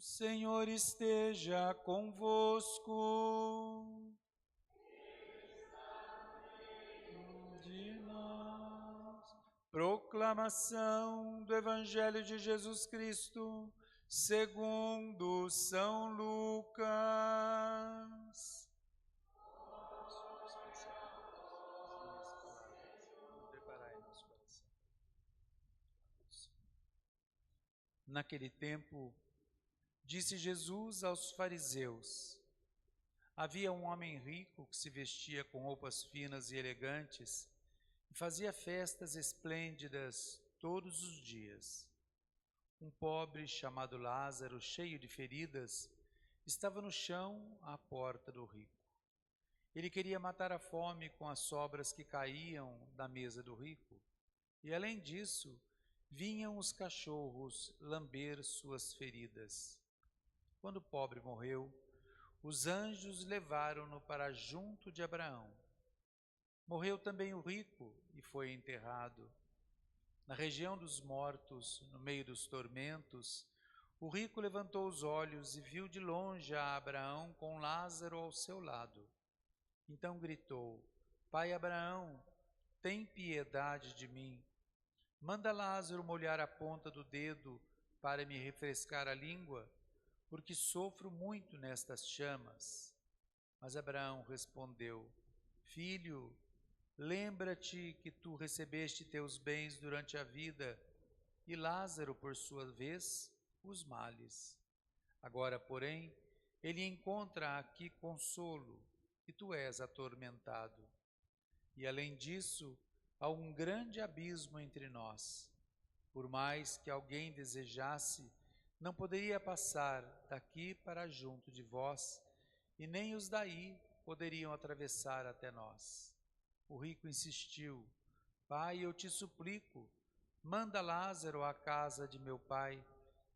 Senhor esteja convosco. De nós. Proclamação do Evangelho de Jesus Cristo, segundo São Lucas. Naquele tempo, disse Jesus aos fariseus: havia um homem rico que se vestia com roupas finas e elegantes e fazia festas esplêndidas todos os dias. Um pobre chamado Lázaro, cheio de feridas, estava no chão à porta do rico. Ele queria matar a fome com as sobras que caíam da mesa do rico, e além disso, vinham os cachorros lamber suas feridas. Quando o pobre morreu, os anjos levaram-no para junto de Abraão. Morreu também o rico e foi enterrado. Na região dos mortos, no meio dos tormentos, o rico levantou os olhos e viu de longe a Abraão com Lázaro ao seu lado. Então gritou: Pai Abraão, tem piedade de mim. Manda Lázaro molhar a ponta do dedo para me refrescar a língua, porque sofro muito nestas chamas. Mas Abraão respondeu: Filho, lembra-te que tu recebeste teus bens durante a vida, e Lázaro, por sua vez, os males. Agora, porém, ele encontra aqui consolo, e tu és atormentado. E além disso, há um grande abismo entre nós. Por mais que alguém desejasse, não poderia passar daqui para junto de vós, e nem os daí poderiam atravessar até nós. O rico insistiu: Pai, eu te suplico, manda Lázaro à casa de meu pai,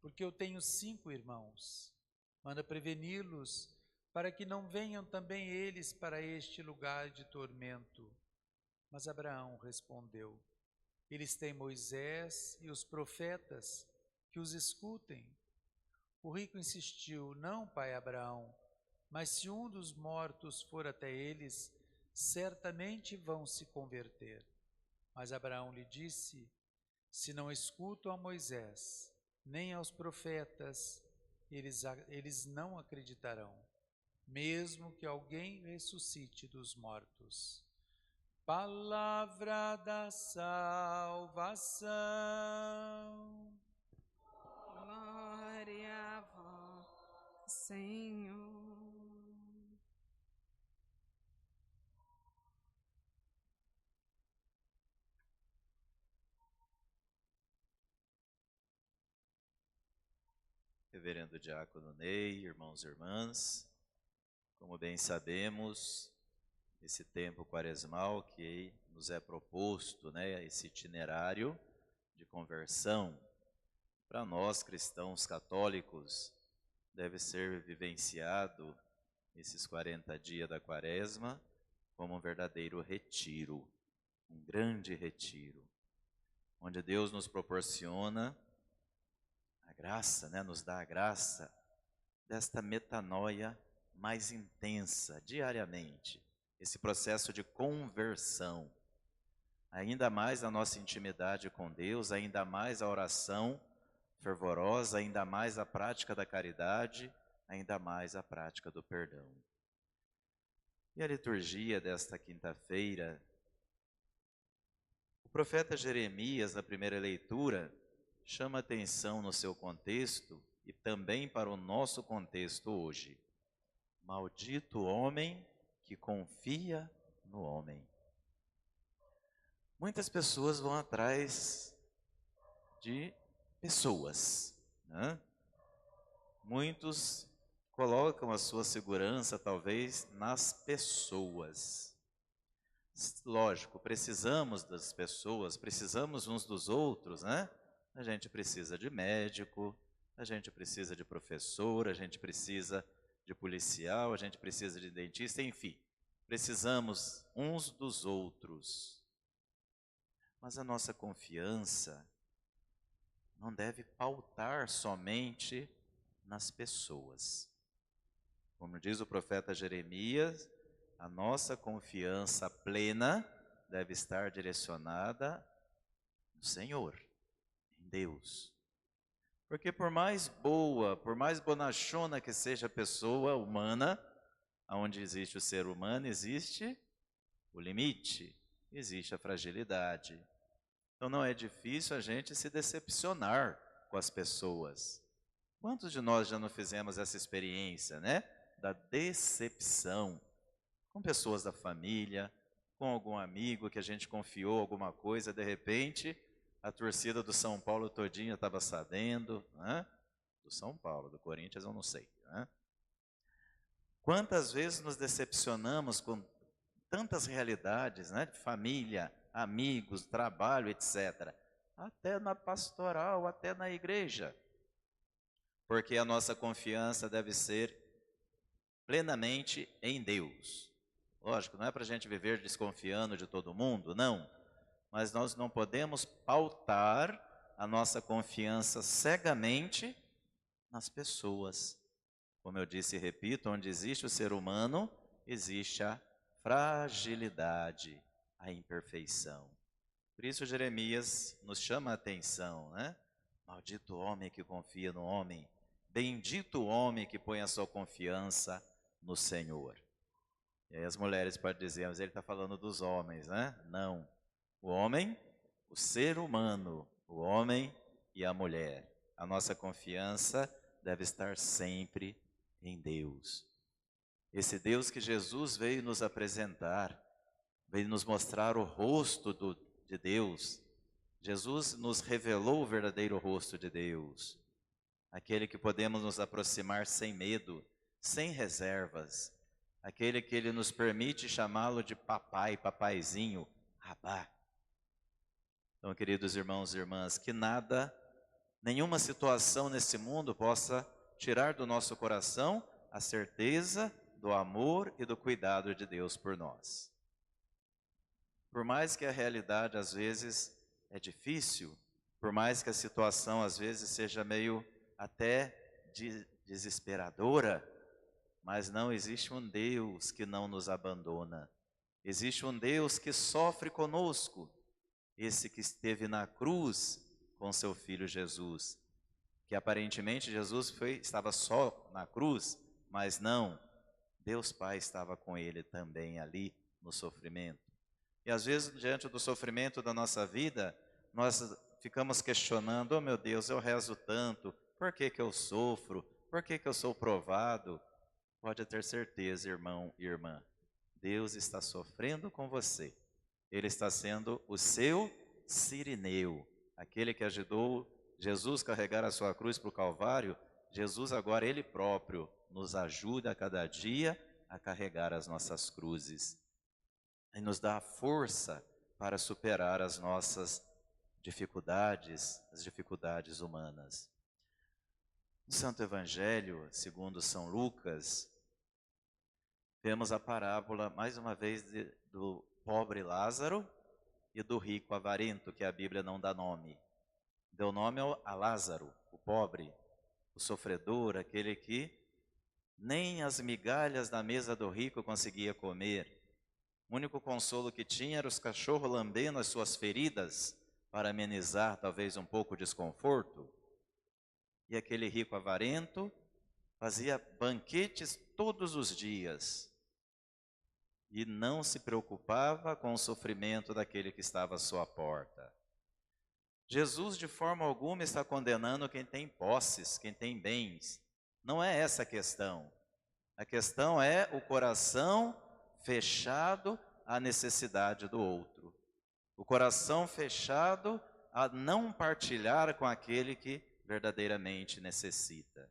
porque eu tenho 5 irmãos. Manda preveni-los, para que não venham também eles para este lugar de tormento. Mas Abraão respondeu: eles têm Moisés e os profetas, que os escutem. O rico insistiu: não, pai Abraão, mas se um dos mortos for até eles, certamente vão se converter. Mas Abraão lhe disse: se não escutam a Moisés, nem aos profetas, eles não acreditarão, mesmo que alguém ressuscite dos mortos. Palavra da salvação. Glória a vós, Senhor. Reverendo Diácono Ney, irmãos e irmãs, como bem sabemos, esse tempo quaresmal que nos é proposto, esse itinerário de conversão, para nós cristãos católicos, deve ser vivenciado esses 40 dias da quaresma como um verdadeiro retiro, um grande retiro, onde Deus nos proporciona a graça, nos dá a graça desta metanoia mais intensa, diariamente, esse processo de conversão, ainda mais a nossa intimidade com Deus, ainda mais a oração fervorosa, ainda mais a prática da caridade, ainda mais a prática do perdão. E a liturgia desta quinta-feira, o profeta Jeremias, na primeira leitura, chama atenção no seu contexto e também para o nosso contexto hoje. Maldito o homem que confia no homem. Muitas pessoas vão atrás de pessoas, né? Muitos colocam a sua segurança, talvez, nas pessoas. Lógico, precisamos das pessoas, precisamos uns dos outros, né? A gente precisa de médico, a gente precisa de professor, a gente precisa de policial, a gente precisa de dentista, enfim. Precisamos uns dos outros. Mas a nossa confiança não deve pautar somente nas pessoas. Como diz o profeta Jeremias, a nossa confiança plena deve estar direcionada no Senhor, em Deus. Porque por mais boa, por mais bonachona que seja a pessoa humana, onde existe o ser humano, existe o limite, existe a fragilidade. Então não é difícil a gente se decepcionar com as pessoas. Quantos de nós já não fizemos essa experiência, né? Da decepção com pessoas da família, com algum amigo que a gente confiou alguma coisa, de repente a torcida do São Paulo todinha estava sabendo, né? Do São Paulo, do Corinthians eu não sei, né? Quantas vezes nos decepcionamos com tantas realidades, né? De família, amigos, trabalho, etc. Até na pastoral, até na igreja. Porque a nossa confiança deve ser plenamente em Deus. Lógico, não é para a gente viver desconfiando de todo mundo, não. Mas nós não podemos pautar a nossa confiança cegamente nas pessoas. Como eu disse e repito, onde existe o ser humano, existe a fragilidade, a imperfeição. Por isso Jeremias nos chama a atenção, né? Maldito homem que confia no homem, bendito o homem que põe a sua confiança no Senhor. E aí as mulheres podem dizer, mas ele está falando dos homens, né? Não. O homem, o ser humano, o homem e a mulher. A nossa confiança deve estar sempre em Deus. Esse Deus que Jesus veio nos apresentar, veio nos mostrar o rosto de Deus. Jesus nos revelou o verdadeiro rosto de Deus. Aquele que podemos nos aproximar sem medo, sem reservas. Aquele que Ele nos permite chamá-lo de papai, papaizinho, Abá. Então, queridos irmãos e irmãs, que nada, nenhuma situação nesse mundo possa tirar do nosso coração a certeza do amor e do cuidado de Deus por nós. Por mais que a realidade às vezes é difícil, por mais que a situação às vezes seja meio até desesperadora, mas não existe um Deus que não nos abandona. Existe um Deus que sofre conosco, esse que esteve na cruz com seu filho Jesus, que aparentemente Jesus estava só na cruz, mas não, Deus Pai estava com ele também ali no sofrimento. E às vezes diante do sofrimento da nossa vida, nós ficamos questionando, oh meu Deus, eu rezo tanto, por que que eu sofro? Por que que eu sou provado? Pode ter certeza, irmão e irmã, Deus está sofrendo com você. Ele está sendo o seu Cirineu, aquele que ajudou Jesus a carregar a sua cruz para o Calvário. Jesus agora, Ele próprio, nos ajuda a cada dia a carregar as nossas cruzes. E nos dá a força para superar as nossas dificuldades, as dificuldades humanas. No Santo Evangelho, segundo São Lucas, temos a parábola, mais uma vez, do pobre Lázaro e do rico avarento, que a Bíblia não dá nome. Deu nome a Lázaro, o pobre, o sofredor, aquele que nem as migalhas da mesa do rico conseguia comer. O único consolo que tinha era os cachorros lambendo as suas feridas para amenizar talvez um pouco o desconforto. E aquele rico avarento fazia banquetes todos os dias e não se preocupava com o sofrimento daquele que estava à sua porta. Jesus de forma alguma está condenando quem tem posses, quem tem bens. Não é essa a questão. A questão é o coração fechado à necessidade do outro. O coração fechado a não partilhar com aquele que verdadeiramente necessita.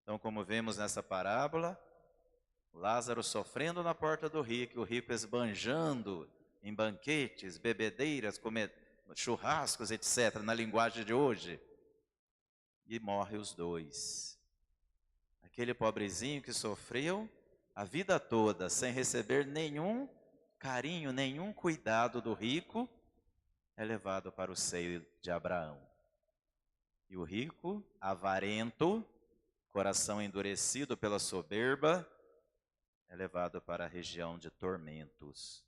Então, como vemos nessa parábola, Lázaro sofrendo na porta do rico, o rico esbanjando em banquetes, bebedeiras, churrascos, etc., na linguagem de hoje, e morre os dois. Aquele pobrezinho que sofreu a vida toda sem receber nenhum carinho, nenhum cuidado do rico, é levado para o seio de Abraão. E o rico, avarento, coração endurecido pela soberba, é levado para a região de tormentos.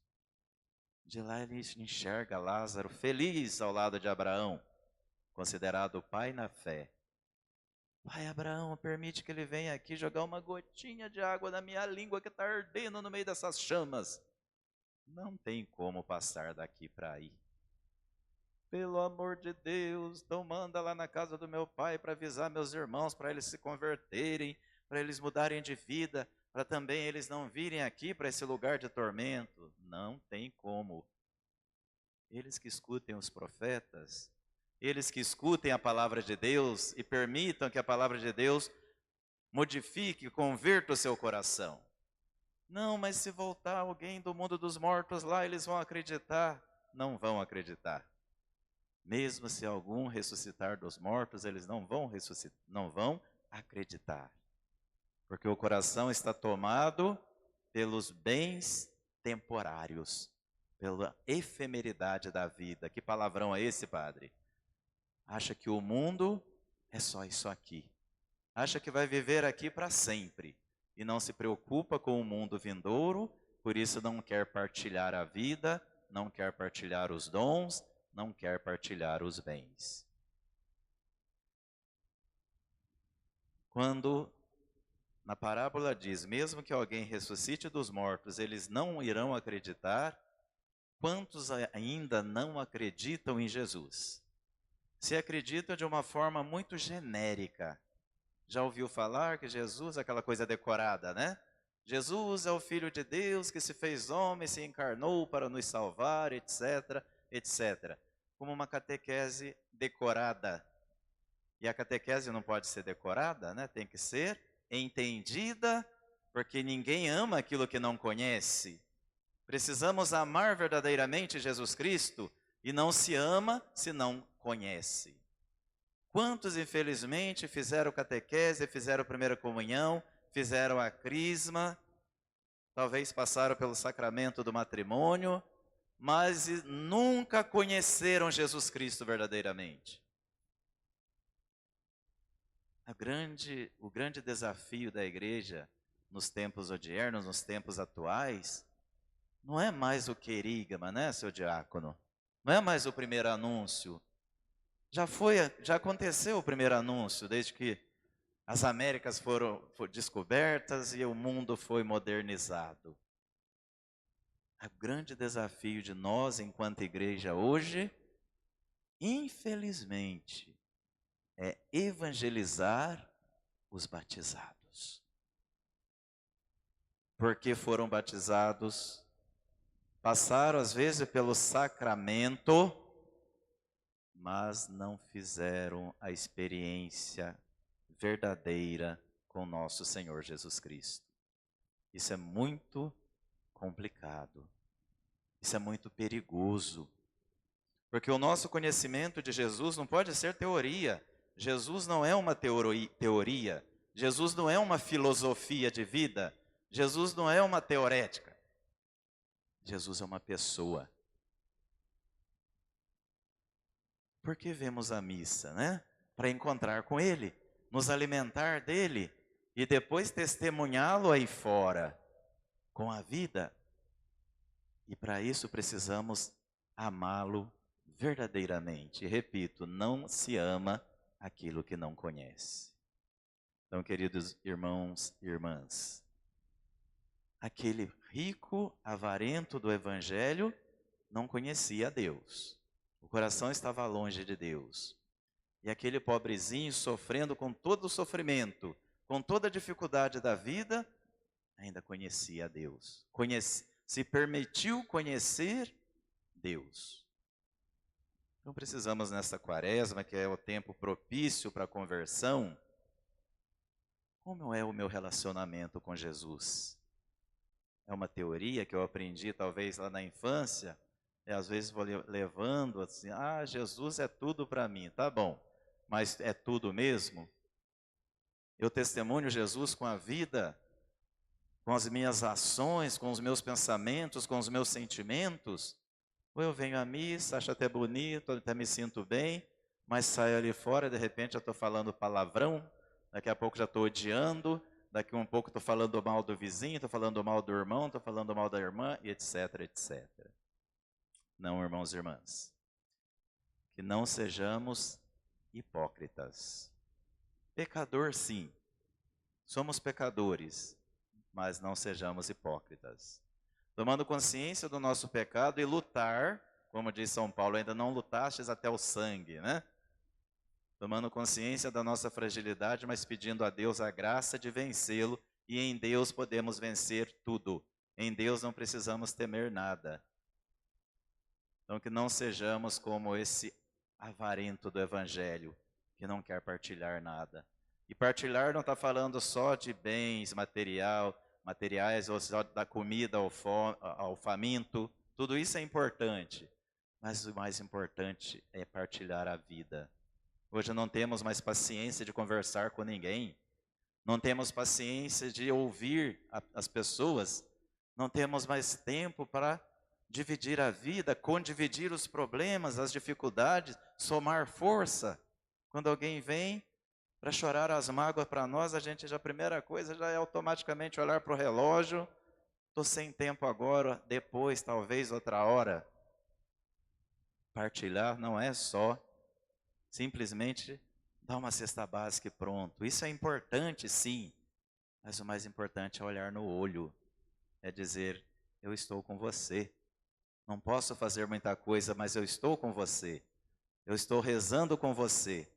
De lá ele enxerga Lázaro feliz ao lado de Abraão, considerado o pai na fé. Pai Abraão, permite que ele venha aqui jogar uma gotinha de água na minha língua que está ardendo no meio dessas chamas. Não tem como passar daqui para aí. Pelo amor de Deus, então manda lá na casa do meu pai para avisar meus irmãos, para eles se converterem, para eles mudarem de vida, para também eles não virem aqui para esse lugar de tormento. Não tem como. Eles que escutem os profetas, eles que escutem a palavra de Deus e permitam que a palavra de Deus modifique, converta o seu coração. Não, mas se voltar alguém do mundo dos mortos lá, eles vão acreditar. Não vão acreditar. Mesmo se algum ressuscitar dos mortos, eles não vão ressuscitar, não vão acreditar. Porque o coração está tomado pelos bens temporários, pela efemeridade da vida. Que palavrão é esse, padre? Acha que o mundo é só isso aqui. Acha que vai viver aqui para sempre. E não se preocupa com o mundo vindouro, por isso não quer partilhar a vida, não quer partilhar os dons, não quer partilhar os bens. Quando na parábola diz, mesmo que alguém ressuscite dos mortos, eles não irão acreditar, quantos ainda não acreditam em Jesus? Se acreditam de uma forma muito genérica. Já ouviu falar que Jesus é aquela coisa decorada, né? Jesus é o Filho de Deus que se fez homem, se encarnou para nos salvar, etc, etc. Como uma catequese decorada. E a catequese não pode ser decorada, né? Tem que ser entendida, porque ninguém ama aquilo que não conhece. Precisamos amar verdadeiramente Jesus Cristo e não se ama se não conhece. Quantos, infelizmente, fizeram catequese, fizeram primeira comunhão, fizeram a crisma, talvez passaram pelo sacramento do matrimônio, mas nunca conheceram Jesus Cristo verdadeiramente. O grande desafio da igreja nos tempos odiernos, nos tempos atuais, não é mais o querigma, né, seu diácono? Não é mais o primeiro anúncio. Já aconteceu o primeiro anúncio, desde que as Américas foram descobertas e o mundo foi modernizado. O grande desafio de nós, enquanto igreja hoje, infelizmente, é evangelizar os batizados. Porque foram batizados, passaram às vezes pelo sacramento, mas não fizeram a experiência verdadeira com nosso Senhor Jesus Cristo. Isso é muito complicado. Isso é muito perigoso. Porque o nosso conhecimento de Jesus não pode ser teoria. Jesus não é uma teoria. Jesus não é uma filosofia de vida. Jesus não é uma teorética. Jesus é uma pessoa. Por que vemos a missa, né? Para encontrar com Ele, nos alimentar dEle e depois testemunhá-lo aí fora, com a vida. E para isso precisamos amá-lo verdadeiramente. E repito, não se ama aquilo que não conhece. Então, queridos irmãos e irmãs, aquele rico avarento do Evangelho não conhecia Deus. O coração estava longe de Deus. E aquele pobrezinho sofrendo com todo o sofrimento, com toda a dificuldade da vida, ainda conhecia Deus. Se permitiu conhecer Deus. Então precisamos nessa quaresma, que é o tempo propício para a conversão, como é o meu relacionamento com Jesus? É uma teoria que eu aprendi talvez lá na infância, e às vezes vou levando assim, Jesus é tudo para mim, tá bom, mas é tudo mesmo? Eu testemunho Jesus com a vida, com as minhas ações, com os meus pensamentos, com os meus sentimentos? Ou eu venho à missa, acho até bonito, até me sinto bem, mas saio ali fora e de repente eu estou falando palavrão, Daqui a pouco já estou odiando, daqui um pouco estou falando mal do vizinho, estou falando mal do irmão, estou falando mal da irmã, e etc, etc. Não, irmãos e irmãs, que não sejamos hipócritas. Pecador, sim, somos pecadores, mas não sejamos hipócritas. Tomando consciência do nosso pecado e lutar, como diz São Paulo, ainda não lutastes até o sangue, né? Tomando consciência da nossa fragilidade, mas pedindo a Deus a graça de vencê-lo, e em Deus podemos vencer tudo. Em Deus não precisamos temer nada. Então que não sejamos como esse avarento do Evangelho, que não quer partilhar nada. E partilhar não está falando só de bens materiais, ou só da comida ao faminto. Tudo isso é importante, mas o mais importante é partilhar a vida. Hoje não temos mais paciência de conversar com ninguém, não temos paciência de ouvir as pessoas, não temos mais tempo para dividir a vida, condividir os problemas, as dificuldades, somar força. Quando alguém vem para chorar as mágoas para nós, a primeira coisa já é automaticamente olhar para o relógio, estou sem tempo agora, depois, talvez outra hora. Partilhar não é só simplesmente dar uma cesta básica e pronto. Isso é importante, sim, mas o mais importante é olhar no olho, é dizer, eu estou com você. Não posso fazer muita coisa, mas eu estou com você. Eu estou rezando com você.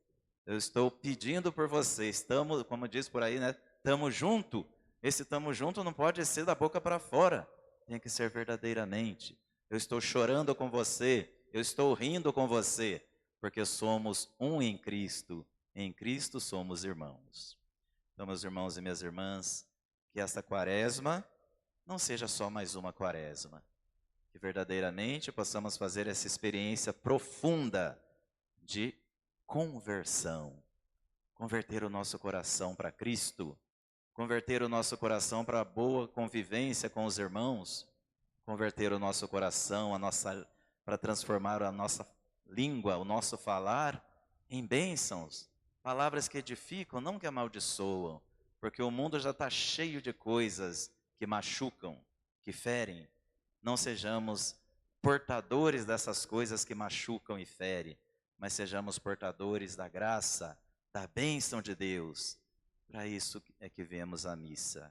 Eu estou pedindo por você. Estamos, como diz por aí, né? Estamos junto. Esse estamos junto não pode ser da boca para fora. Tem que ser verdadeiramente. Eu estou chorando com você. Eu estou rindo com você. Porque somos um em Cristo. Em Cristo somos irmãos. Então, meus irmãos e minhas irmãs, que esta quaresma não seja só mais uma quaresma. Que verdadeiramente possamos fazer essa experiência profunda de conversão. Converter o nosso coração para Cristo. Converter o nosso coração para a boa convivência com os irmãos. Converter o nosso coração, para transformar a nossa língua, o nosso falar, em bênçãos. Palavras que edificam, não que amaldiçoam. Porque o mundo já está cheio de coisas que machucam, que ferem. Não sejamos portadores dessas coisas que machucam e ferem, mas sejamos portadores da graça, da bênção de Deus. Para isso é que viemos à missa.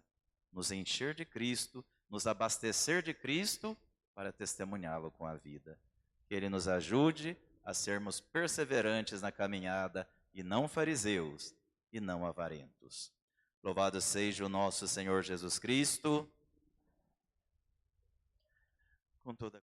Nos encher de Cristo, nos abastecer de Cristo, para testemunhá-lo com a vida. Que Ele nos ajude a sermos perseverantes na caminhada, e não fariseus, e não avarentos. Louvado seja o nosso Senhor Jesus Cristo. Com toda